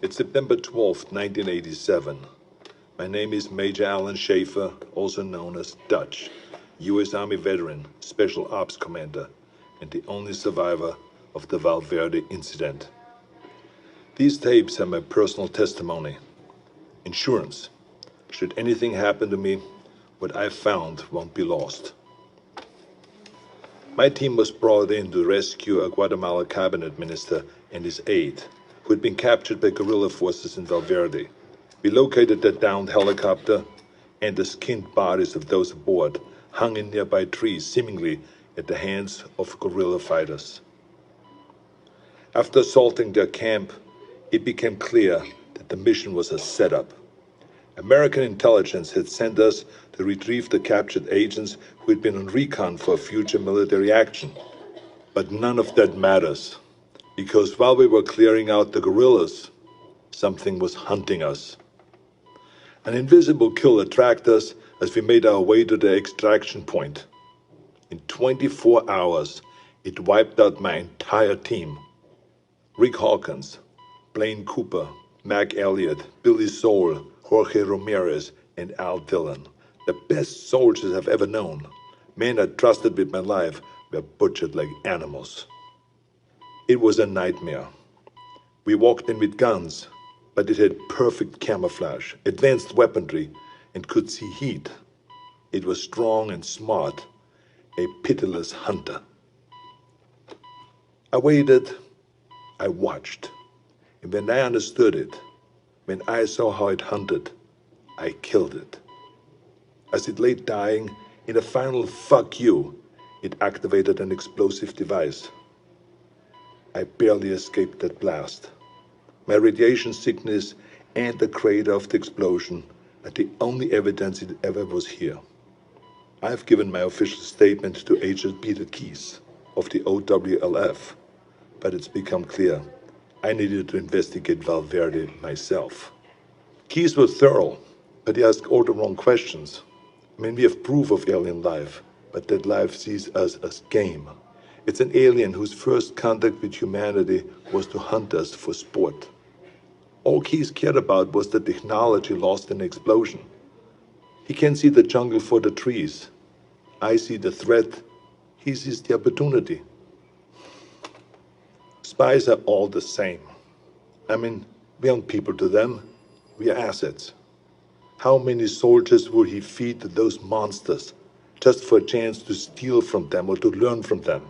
It's September 12th, 1987. My name is Major Alan Schaefer, also known as Dutch, U.S. Army veteran, Special Ops Commander, and the only survivor of the Valverde incident. These tapes are my personal testimony. Insurance. Should anything happen to me, what I found won't be lost. My team was brought in to rescue a Guatemala cabinet minister and his aide, who had been captured by guerrilla forces in Valverde. We located the downed helicopter, and the skinned bodies of those aboard hung in nearby trees, seemingly at the hands of guerrilla fighters. After assaulting their camp, it became clear that the mission was a setup. American intelligence had sent us to retrieve the captured agents who had been on recon for future military action. But none of that matters, because while we were clearing out the guerrillas, something was hunting us. An invisible killer tracked us as we made our way to the extraction point. In 24 hours, it wiped out my entire team. Rick Hawkins, Blaine Cooper, Mac Elliott, Billy Soule, Jorge Ramirez, and Al Dillon, the best soldiers I've ever known. Men I trusted with my life were butchered like animals. It was a nightmare. We walked in with guns, but it had perfect camouflage, advanced weaponry, and could see heat. It was strong and smart, a pitiless hunter. I waited, I watched, and when I understood it, when I saw how it hunted, I killed it. As it lay dying, in a final fuck you, it activated an explosive device. I barely escaped that blast. My radiation sickness and the crater of the explosion are the only evidence it ever was here. I've given my official statement to Agent Peter Keyes of the OWLF, but it's become clear I needed to investigate Valverde myself. Keyes was thorough, but he asked all the wrong questions. I mean, we have proof of alien life, but that life sees us as game. It's an alien whose first contact with humanity was to hunt us for sport. All Keyes cared about was the technology lost in the explosion. He can see the jungle for the trees. I see the threat. He sees the opportunity. Spies are all the same. I mean, we aren't people to them. We are assets. How many soldiers would he feed to those monsters just for a chance to steal from them or to learn from them?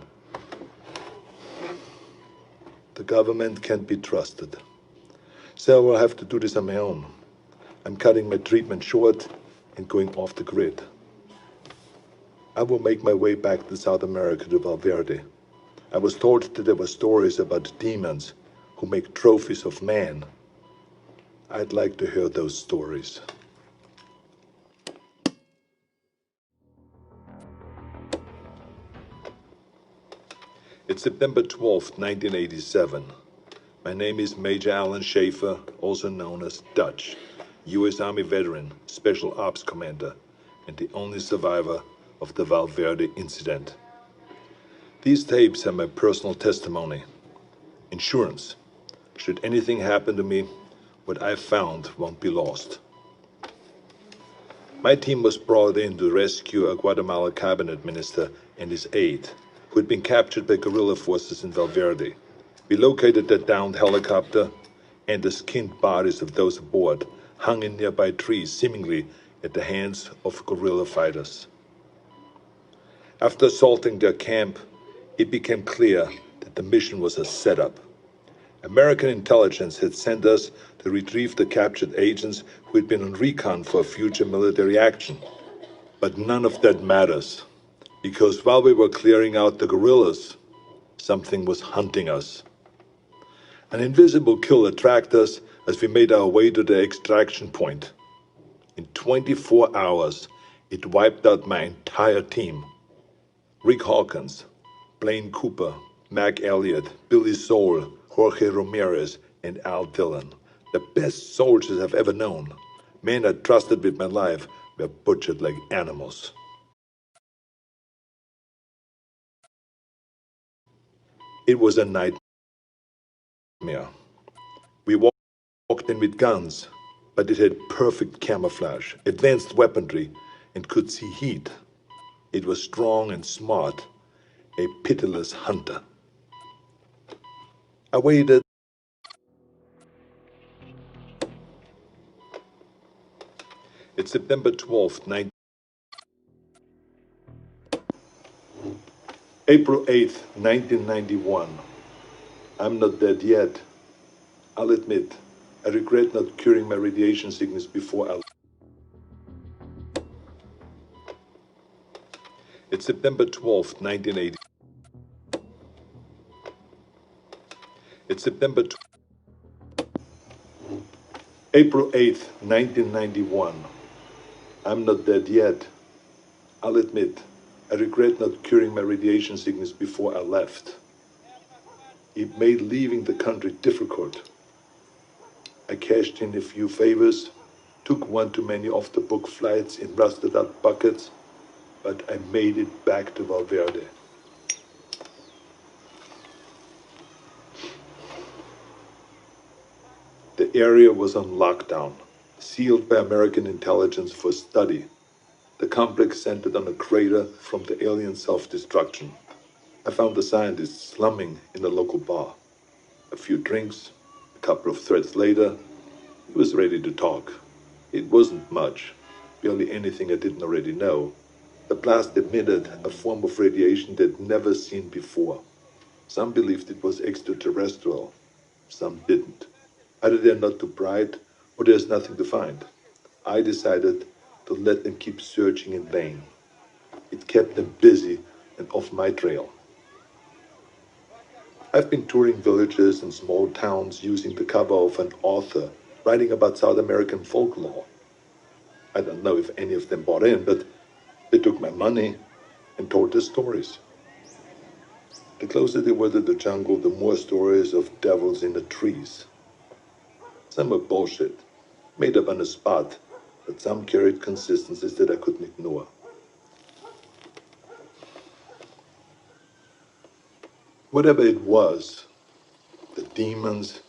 The government can't be trusted. So I will have to do this on my own. I'm cutting my treatment short and going off the grid. I will make my way back to South America to Valverde. I was told that there were stories about demons who make trophies of man. I'd like to hear those stories. It's September 12th, 1987. My name is Major Alan Schaefer, also known as Dutch, U.S. Army veteran, Special Ops Commander, and the only survivor of the Valverde incident. These tapes are my personal testimony. Insurance. Should anything happen to me, what I found won't be lost. My team was brought in to rescue a Guatemala cabinet minister and his aide, who had been captured by guerrilla forces in Valverde. We located the downed helicopter, and the skinned bodies of those aboard hung in nearby trees, seemingly at the hands of guerrilla fighters. After assaulting their camp, it became clear that the mission was a setup. American intelligence had sent us to retrieve the captured agents who had been on recon for future military action. But none of that matters, because while we were clearing out the guerrillas, something was hunting us. An invisible killer tracked us as we made our way to the extraction point. In 24 hours, it wiped out my entire team. Rick Hawkins, Blaine Cooper, Mac Elliott, Billy Soule, Jorge Ramirez, and Al Dillon, the best soldiers I've ever known. Men I trusted with my life were butchered like animals. It was a nightmare. We walked Walked in with guns, but it had perfect camouflage, advanced weaponry, and could see heat. It was strong and smart, a pitiless hunter. I waited. It's September 12th, April 8th, 1991. I'm not dead yet. I'll admit, I regret not curing my radiation sickness before I... It's September 12th, 1980. It's April 8th, 1991. I'm not dead yet. I'll admit, I regret not curing my radiation sickness before I left. It made leaving the country difficult. I cashed in a few favors, took one too many off-the-book flights in rusted-out buckets, but I made it back to Valverde. The area was on lockdown, sealed by American intelligence for study. The complex centered on a crater from the alien self-destruction. I found the scientists slumming in a local bar. A few drinks, a couple of threads later, he was ready to talk. It wasn't much, barely anything I didn't already know. The blast emitted a form of radiation they'd never seen before. Some believed it was extraterrestrial, some didn't. Either they're not too bright, or there's nothing to find. I decided to let them keep searching in vain. It kept them busy and off my trail. I've been touring villages and small towns using the cover of an author writing about South American folklore. I don't know if any of them bought in, but they took my money and told their stories. The closer they were to the jungle, the more stories of devils in the trees. Some were bullshit, made up on the spot, but some carried consistencies that I couldn't ignore. Whatever it was, the demons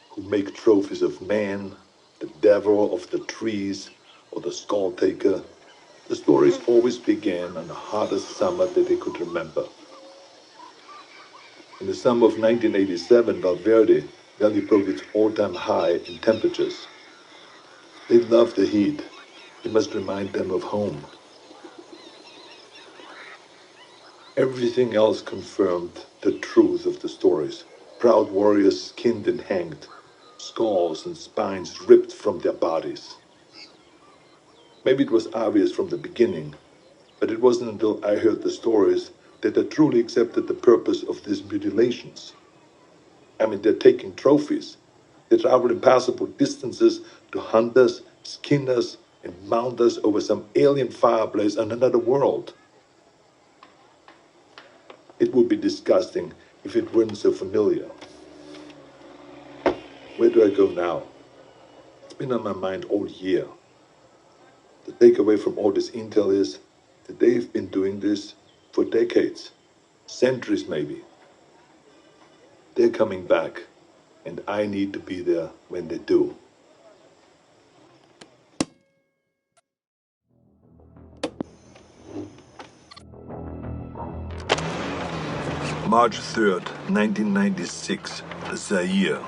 who make trophies of man, the devil of the trees, or the skull taker, the stories always began on the hottest summer that they could remember. In the summer of 1987, Valverde Valley broke its all-time high in temperatures. They love the heat. It must remind them of home. Everything else confirmed the truth of the stories. Proud warriors skinned and hanged, skulls and spines ripped from their bodies. Maybe it was obvious from the beginning, but it wasn't until I heard the stories that I truly accepted the purpose of these mutilations. I mean, they're taking trophies. They travel impassable distances to hunt us, skin us, and mount us over some alien fireplace on another world. It would be disgusting if it weren't so familiar. Where do I go now? It's been on my mind all year. The takeaway from all this intel is that they've been doing this for decades, centuries maybe. They're coming back, and I need to be there when they do. March 3rd, 1996, Zaire.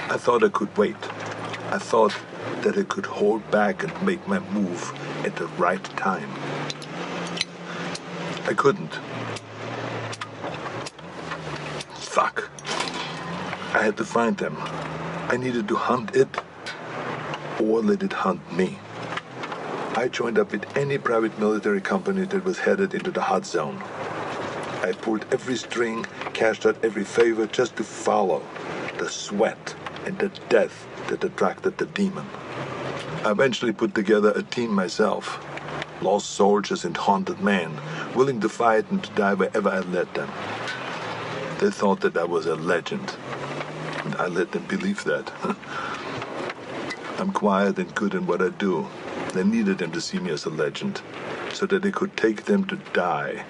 I thought I could wait. I thought that I could hold back and make my move at the right time. I couldn't. Fuck. I had to find them. I needed to hunt it or let it hunt me. I joined up with any private military company that was headed into the hot zone. I pulled every string, cashed out every favor just to follow the sweat and the death that attracted the demon. I eventually put together a team myself. Lost soldiers and haunted men, willing to fight and to die wherever I led them. They thought that I was a legend, and I let them believe that. I'm quiet and good in what I do. They needed them to see me as a legend, so that they could take them to die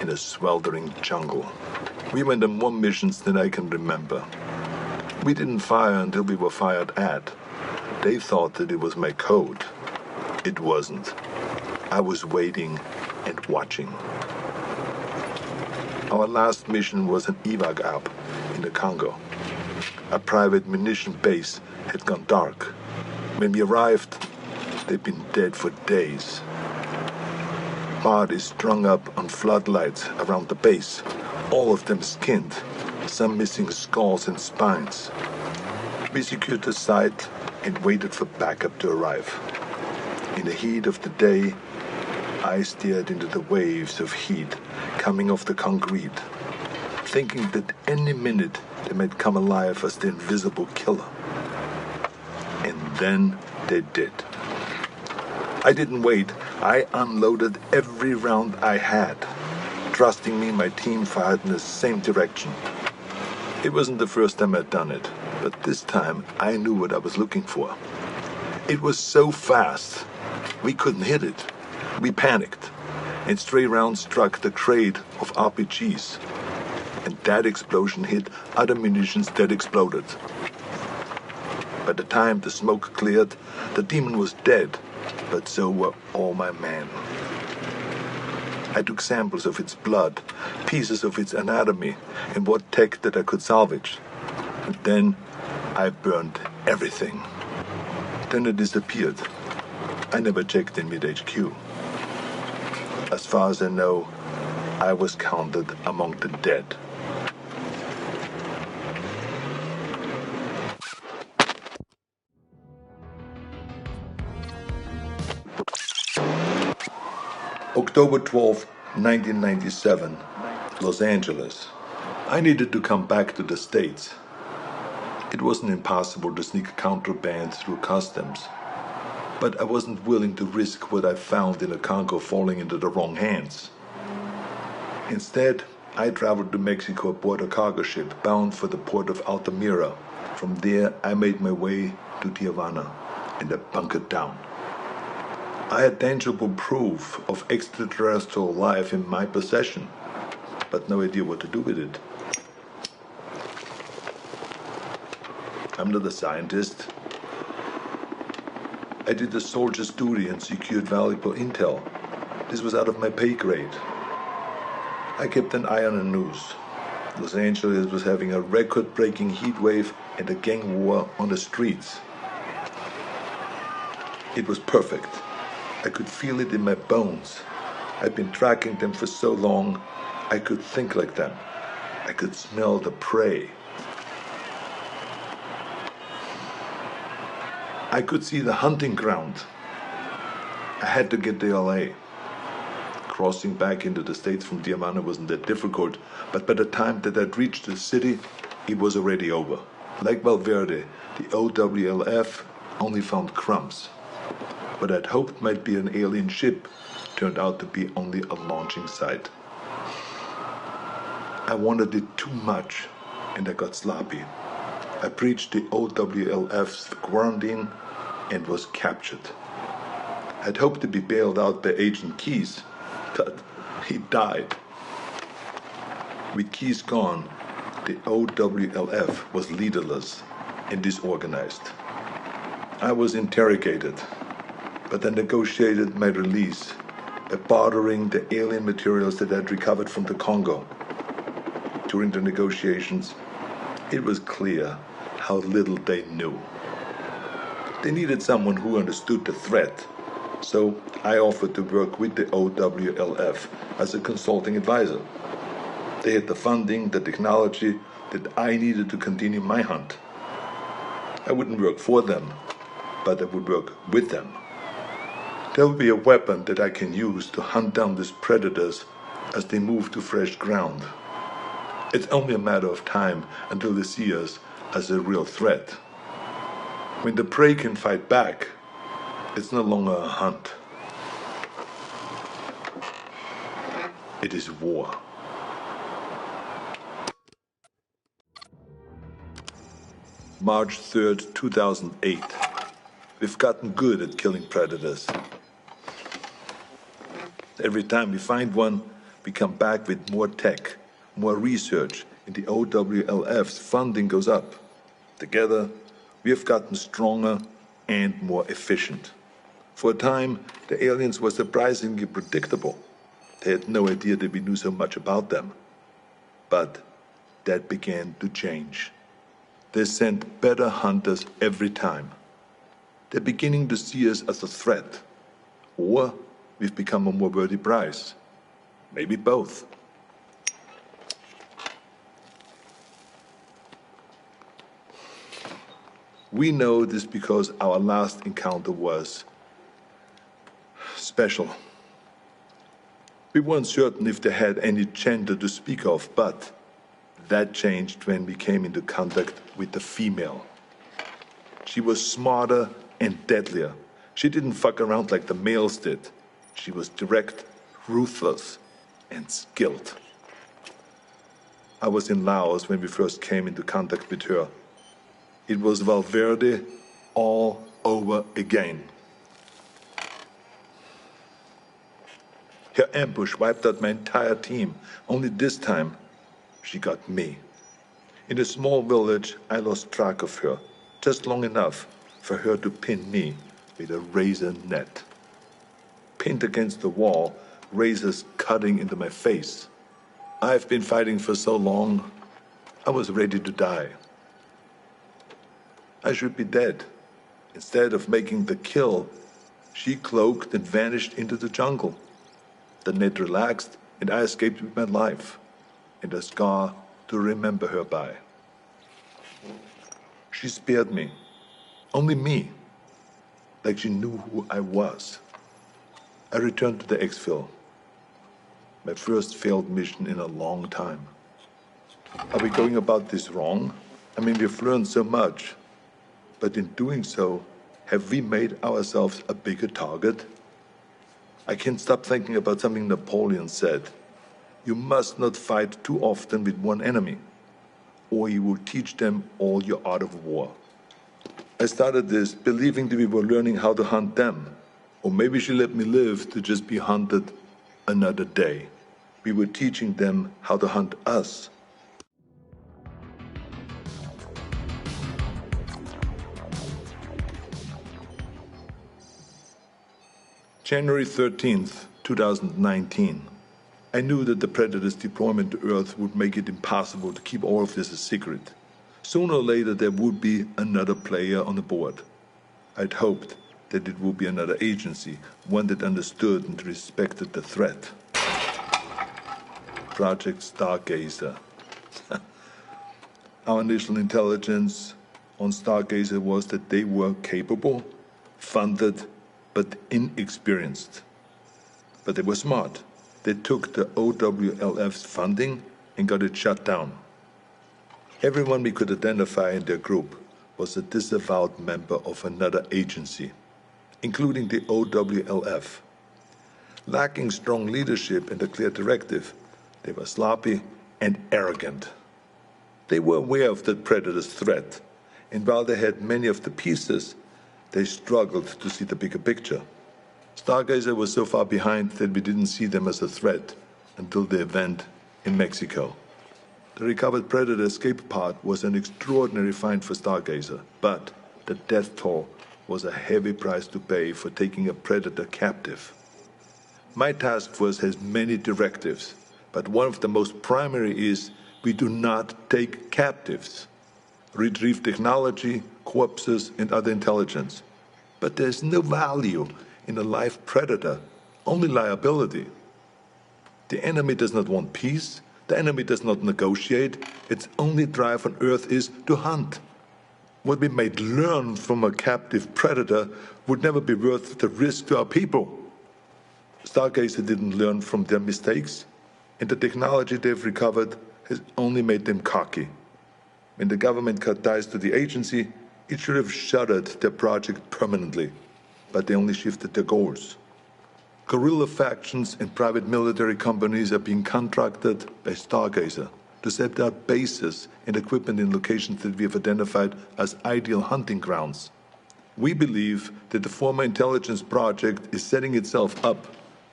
in a sweltering jungle. We went on more missions than I can remember. We didn't fire until we were fired at. They thought that it was my code. It wasn't. I was waiting and watching. Our last mission was an evac op in the Congo. A private munition base had gone dark. When we arrived, they'd been dead for days. Bodies strung up on floodlights around the base, all of them skinned, some missing skulls and spines. We secured the site and waited for backup to arrive. In the heat of the day, I stared into the waves of heat coming off the concrete, thinking that any minute they might come alive as the invisible killer. And then they did. I didn't wait. I unloaded every round I had. Trusting me, my team fired in the same direction. It wasn't the first time I'd done it, but this time I knew what I was looking for. It was so fast, we couldn't hit it. We panicked, and stray rounds struck the crate of RPGs. And that explosion hit other munitions that exploded. By the time the smoke cleared, the demon was dead, but so were all my men. I took samples of its blood, pieces of its anatomy, and what tech that I could salvage. And then I burned everything. Then it disappeared. I never checked in with HQ. As far as I know, I was counted among the dead. October 12, 1997, Los Angeles. I needed to come back to the States. It wasn't impossible to sneak contraband through customs, but I wasn't willing to risk what I found in the Congo falling into the wrong hands. Instead, I traveled to Mexico aboard a cargo ship bound for the port of Altamira. From there, I made my way to Tijuana, and I bunkered down. I had tangible proof of extraterrestrial life in my possession, but no idea what to do with it. I'm not a scientist. I did a soldier's duty and secured valuable intel. This was out of my pay grade. I kept an eye on the news. Los Angeles was having a record-breaking heat wave and a gang war on the streets. It was perfect. I could feel it in my bones. I'd been tracking them for so long, I could think like them. I could smell the prey. I could see the hunting ground. I had to get to LA. Crossing back into the States from Tijuana wasn't that difficult, but by the time that I'd reached the city, it was already over. Like Valverde, the OWLF only found crumbs. What I'd hoped might be an alien ship turned out to be only a launching site. I wanted it too much, and I got sloppy. I breached the OWLF's quarantine and was captured. I'd hoped to be bailed out by Agent Keys, but he died. With Keys gone, the OWLF was leaderless and disorganized. I was interrogated, but I negotiated my release by bartering the alien materials that I'd recovered from the Congo. During the negotiations, it was clear how little they knew. They needed someone who understood the threat, so I offered to work with the OWLF as a consulting advisor. They had the funding, the technology that I needed to continue my hunt. I wouldn't work for them, but I would work with them. There will be a weapon that I can use to hunt down these predators as they move to fresh ground. It's only a matter of time until they see us as a real threat. When the prey can fight back, it's no longer a hunt. It is war. March 3rd, 2008. We've gotten good at killing predators. Every time we find one, we come back with more tech, more research, and the OWLF's funding goes up. Together, we have gotten stronger and more efficient. For a time, the aliens were surprisingly predictable. They had no idea that we knew so much about them. But that began to change. They sent better hunters every time. They're beginning to see us as a threat. Or we've become a more worthy prize. Maybe both. We know this because our last encounter was special. We weren't certain if they had any gender to speak of, but that changed when we came into contact with the female. She was smarter and deadlier. She didn't fuck around like the males did. She was direct, ruthless, and skilled. I was in Laos when we first came into contact with her. It was Valverde all over again. Her ambush wiped out my entire team. Only this time, she got me. In a small village, I lost track of her, just long enough for her to pin me with a razor net. Pinned against the wall, razors cutting into my face. I've been fighting for so long, I was ready to die. I should be dead. Instead of making the kill, she cloaked and vanished into the jungle. The net relaxed, and I escaped with my life, and a scar to remember her by. She spared me. Only me. Like she knew who I was. I returned to the exfil. My first failed mission in a long time. Are we going about this wrong? I mean, we've learned so much. But in doing so, have we made ourselves a bigger target? I can't stop thinking about something Napoleon said. You must not fight too often with one enemy, or you will teach them all your art of war. I started this believing that we were learning how to hunt them, or maybe she let me live to just be hunted another day. We were teaching them how to hunt us. January 13th, 2019. I knew that the Predator's deployment to Earth would make it impossible to keep all of this a secret. Sooner or later there would be another player on the board. I'd hoped that it would be another agency, one that understood and respected the threat. Project Stargazer. Our initial intelligence on Stargazer was that they were capable, funded, but inexperienced. But they were smart. They took the OWLF's funding and got it shut down. Everyone we could identify in their group was a disavowed member of another agency, including the OWLF. Lacking strong leadership and a clear directive, they were sloppy and arrogant. They were aware of the Predator's threat, and while they had many of the pieces, they struggled to see the bigger picture. Stargazer was so far behind that we didn't see them as a threat until the event in Mexico. The recovered Predator escape pod was an extraordinary find for Stargazer, but the death toll was a heavy price to pay for taking a Predator captive. My task force has many directives, but one of the most primary is we do not take captives. Retrieve technology, corpses, and other intelligence. But there's no value in a live Predator, only liability. The enemy does not want peace. The enemy does not negotiate. Its only drive on Earth is to hunt. What we might learn from a captive Predator would never be worth the risk to our people. Stargazer didn't learn from their mistakes, and the technology they've recovered has only made them cocky. When the government cut ties to the agency, it should have shuttered their project permanently, but they only shifted their goals. Guerrilla factions and private military companies are being contracted by Stargazer to set up bases and equipment in locations that we have identified as ideal hunting grounds. We believe that the former intelligence project is setting itself up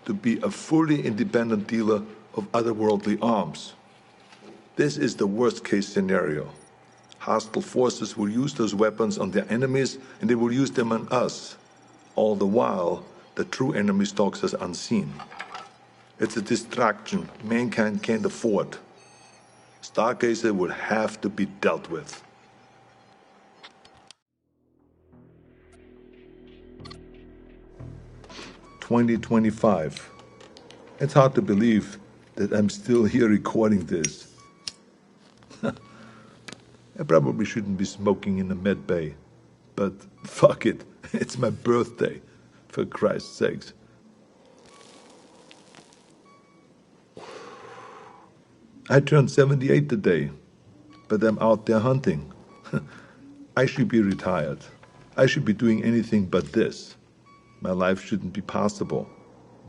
to be a fully independent dealer of otherworldly arms. This is the worst-case scenario. Hostile forces will use those weapons on their enemies, and they will use them on us. All the while, the true enemy stalks us unseen. It's a distraction mankind can't afford. Stargazer will have to be dealt with. 2025. It's hard to believe that I'm still here recording this. I probably shouldn't be smoking in a med bay, but fuck it, it's my birthday, for Christ's sakes. I turned 78 today, but I'm out there hunting. I should be retired. I should be doing anything but this. My life shouldn't be possible.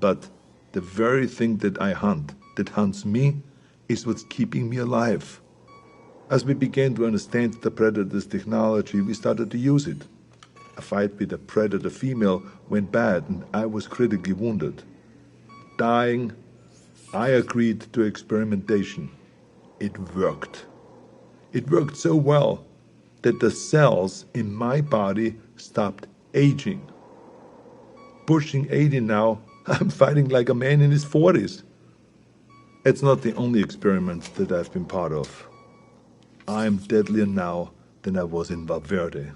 But the very thing that I hunt, that hunts me, is what's keeping me alive. As we began to understand the predator's technology, we started to use it. A fight with a predator female went bad and I was critically wounded. Dying, I agreed to experimentation. It worked. It worked so well that the cells in my body stopped aging. Pushing 80 now, I'm fighting like a man in his 40s. It's not the only experiment that I've been part of. I'm deadlier now than I was in Valverde.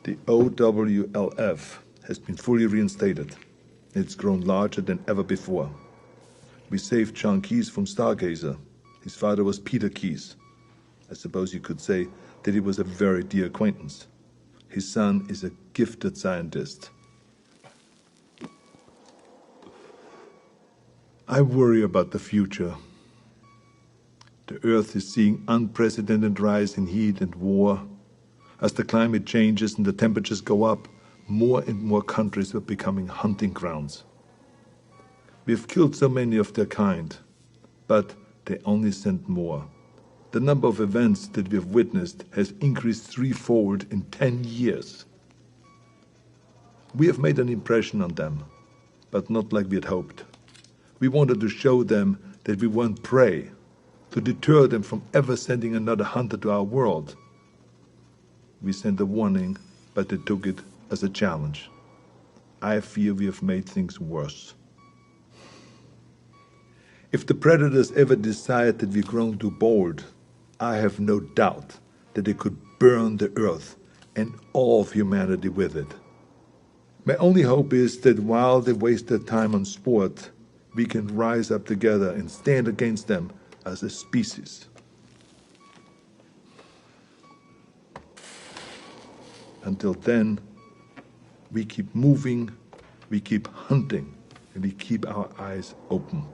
The OWLF has been fully reinstated. It's grown larger than ever before. We saved John Keyes from Stargazer. His father was Peter Keyes. I suppose you could say that he was a very dear acquaintance. His son is a gifted scientist. I worry about the future. The Earth is seeing unprecedented rise in heat and war. As the climate changes and the temperatures go up, more and more countries are becoming hunting grounds. We have killed so many of their kind, but they only send more. The number of events that we have witnessed has increased threefold in 10 years. We have made an impression on them, but not like we had hoped. We wanted to show them that we weren't prey, to deter them from ever sending another hunter to our world. We sent a warning, but they took it as a challenge. I fear we have made things worse. If the predators ever decide that we've grown too bold, I have no doubt that they could burn the earth and all of humanity with it. My only hope is that while they waste their time on sport, we can rise up together and stand against them as a species. Until then, we keep moving, we keep hunting, and we keep our eyes open.